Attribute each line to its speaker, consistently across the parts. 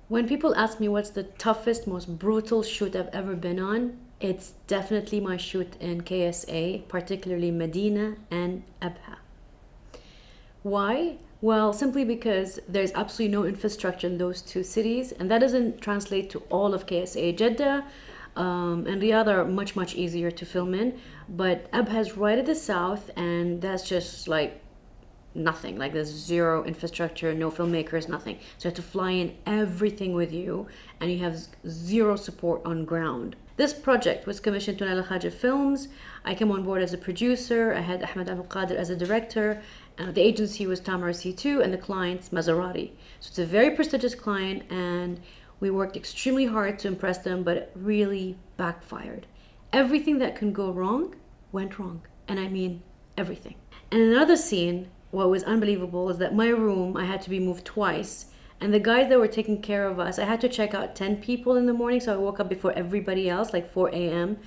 Speaker 1: When people ask me what's the toughest, most brutal shoot I've ever been on, it's definitely my shoot in KSA, particularly Medina and Abha. Why? Well, simply because there's absolutely no infrastructure in those two cities, and that doesn't translate to all of KSA. Jeddah and Riyadh are much, much easier to film in, but Abha is right at the south, and that's just like nothing. Like there's zero infrastructure, no filmmakers, nothing. So you have to fly in everything with you, and you have zero support on ground. This project was commissioned to Nayla Khaja Films. I came on board as a producer. I had Ahmed Abdul Qadir as a director. The agency was Tamar C2 and the client's Maserati. So it's a very prestigious client, and we worked extremely hard to impress them, but it really backfired. Everything that can go wrong went wrong, and I mean everything. And in another scene, what was unbelievable is that my room, I had to be moved twice, and the guys that were taking care of us, I had to check out 10 people in the morning, so I woke up before everybody else, like 4 a.m.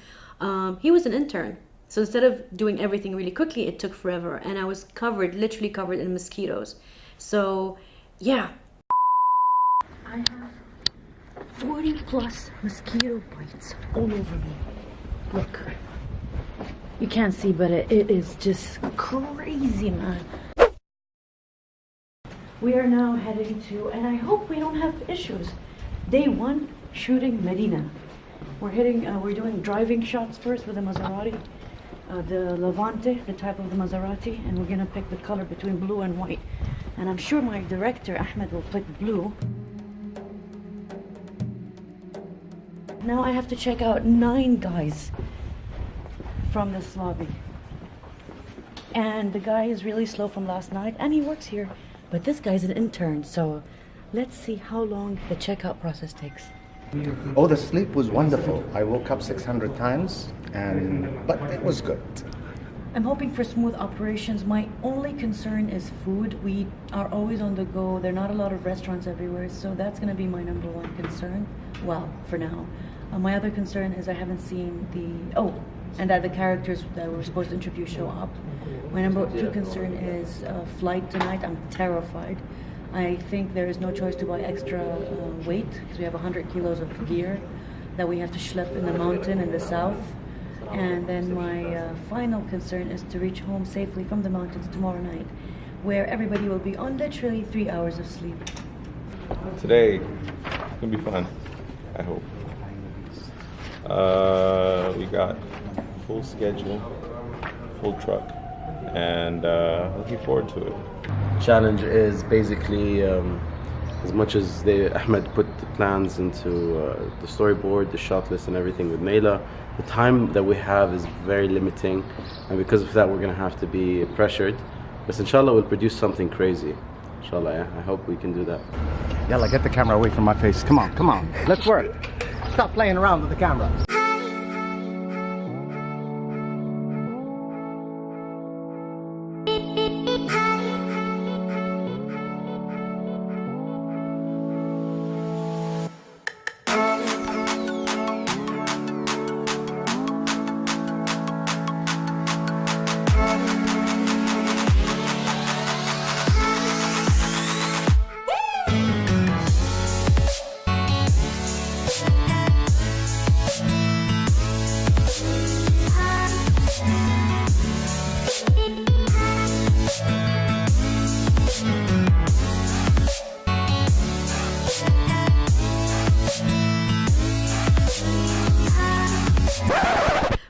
Speaker 1: He was an intern, so instead of doing everything really quickly, it took forever, and I was covered, literally covered in mosquitoes. So yeah, I have 40 plus mosquito bites all over me. Look, you can't see, but it is just crazy, man. We are now heading to, and I hope we don't have issues, day one shooting Medina. We're doing driving shots first with the Maserati, the Levante, the type of the Maserati, and we're gonna pick the color between blue and white. And I'm sure my director Ahmed will pick blue. Now I have to check out 9 guys from this lobby. And the guy is really slow from last night, and he works here. But this guy's an intern, so let's see how long the checkout process takes.
Speaker 2: Oh, the sleep was wonderful. I woke up 600 times, but it was good.
Speaker 1: I'm hoping for smooth operations. My only concern is food. We are always on the go. There are not a lot of restaurants everywhere, so that's going to be my number one concern. Well, for now. My other concern is I haven't seen and that the characters that we're supposed to interview show up. My number 2 concern is flight tonight. I'm terrified. I think there is no choice to buy extra weight because we have 100 kilos of gear that we have to schlep in the mountain in the south. And then my final concern is to reach home safely from the mountains tomorrow night, where everybody will be on literally 3 hours of sleep.
Speaker 3: Today, it's gonna be fun, I hope. We got full schedule, full truck, and looking forward to it.
Speaker 4: Challenge is basically as much as Ahmed put the plans into the storyboard, the shot list and everything with Nayla, the time that we have is very limiting, and because of that we're going to have to be pressured, but inshallah we'll produce something crazy. Inshallah, yeah? I hope we can do that.
Speaker 2: Yalla, get the camera away from my face. Come on, let's work. Stop playing around with the camera.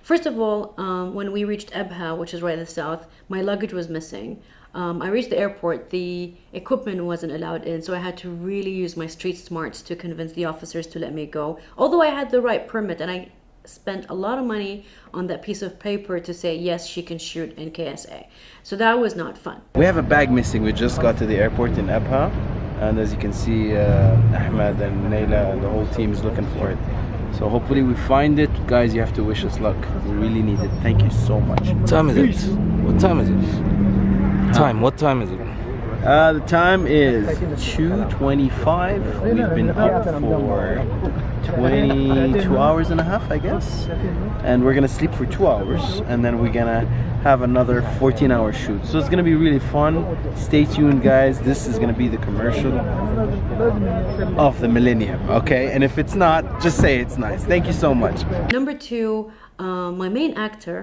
Speaker 1: First of all, when we reached Abha, which is right in the south, my luggage was missing. I reached the airport, the equipment wasn't allowed in, so I had to really use my street smarts to convince the officers to let me go. Although I had the right permit, and I spent a lot of money on that piece of paper to say, yes, she can shoot in KSA. So that was not fun.
Speaker 4: We have a bag missing. We just got to the airport in Abha, and as you can see, Ahmed and Nayla and the whole team is looking for it. So hopefully we find it. Guys, you have to wish us luck. We really need it. Thank you so much.
Speaker 5: What time is it? What time is it? What time is it?
Speaker 4: The time is 2:25. We've been up for 22 hours and a half, I guess. And we're gonna sleep for 2 hours, and then we're gonna have another 14-hour shoot. So it's gonna be really fun. Stay tuned, guys. This is gonna be the commercial of the millennium, okay? And if it's not, just say it's nice. Thank you so much.
Speaker 1: Number two, my main actor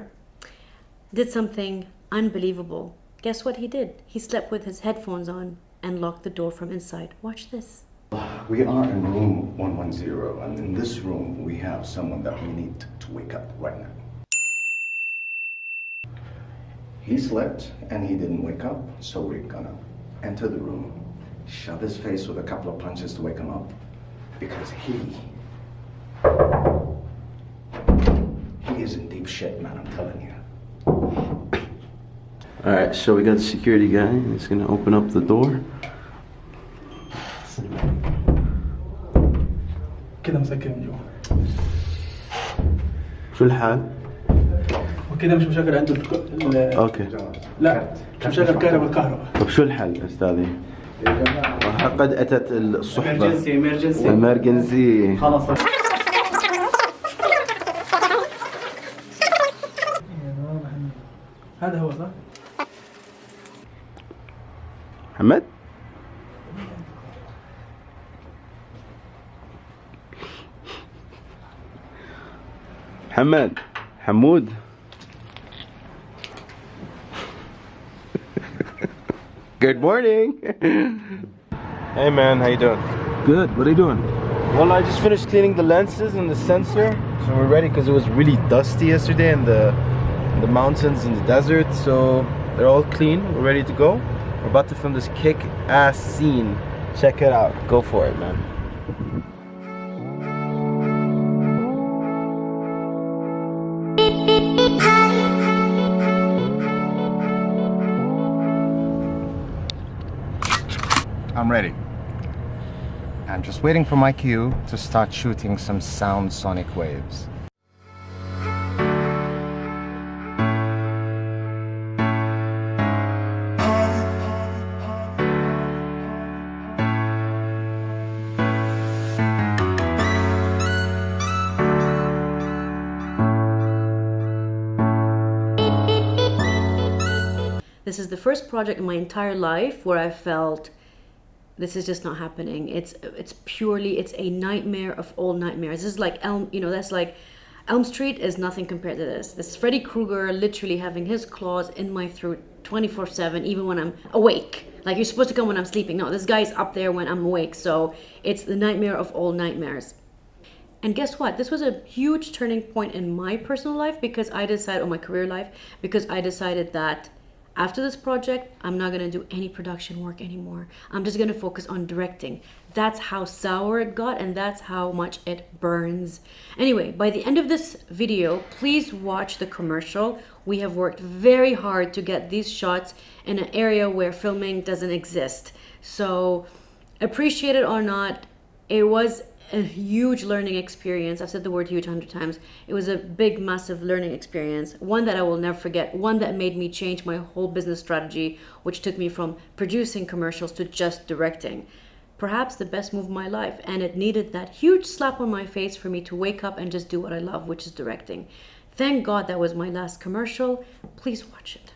Speaker 1: did something unbelievable. Guess what he did? He slept with his headphones on and locked the door from inside. Watch this.
Speaker 2: We are in room 110, and in this room we have someone that we need to wake up right now. He slept and he didn't wake up, so we're gonna enter the room, shove his face with a couple of punches to wake him up, because he is in deep shit, man, I'm telling you.
Speaker 4: Alright, so we got the security guy. He's gonna open up the door.
Speaker 5: كده مسكر من جوا
Speaker 4: شو الحال؟
Speaker 5: وكده مش مشغل عنده
Speaker 4: اوكي.
Speaker 5: لا مش مشغل كهرباء.
Speaker 4: طب شو الحل استاذي؟ قد اتت الصحبة.
Speaker 5: emergency
Speaker 4: emergency.
Speaker 5: خلاص. هذا هو صح؟
Speaker 4: محمد؟ محمد حمود. Good morning.
Speaker 3: Hey man, how you doing?
Speaker 4: Good. What are you doing?
Speaker 3: Well, I just finished cleaning the lenses and the sensor, so we're ready because it was really dusty yesterday in the mountains and the desert. So they're all clean. We're ready to go. We're about to film this kick-ass scene. Check it out. Go for it, man.
Speaker 2: I'm ready. I'm just waiting for my cue to start shooting some sound sonic waves.
Speaker 1: This is the first project in my entire life where I felt this is just not happening. It's a nightmare of all nightmares. This is like that's like Elm Street is nothing compared to this. This is Freddy Krueger literally having his claws in my throat 24/7, even when I'm awake. Like, you're supposed to come when I'm sleeping. No, this guy's up there when I'm awake. So it's the nightmare of all nightmares. And guess what? This was a huge turning point in my personal life because I decided, or my career life, because I decided that after this project, I'm not gonna do any production work anymore. I'm just gonna focus on directing. That's how sour it got, and that's how much it burns. Anyway, by the end of this video, please watch the commercial. We have worked very hard to get these shots in an area where filming doesn't exist. So, appreciate it or not, it was a huge learning experience. I've said the word huge 100 times. It was a big, massive learning experience. One that I will never forget. One that made me change my whole business strategy, which took me from producing commercials to just directing. Perhaps the best move of my life. And it needed that huge slap on my face for me to wake up and just do what I love, which is directing. Thank God that was my last commercial. Please watch it.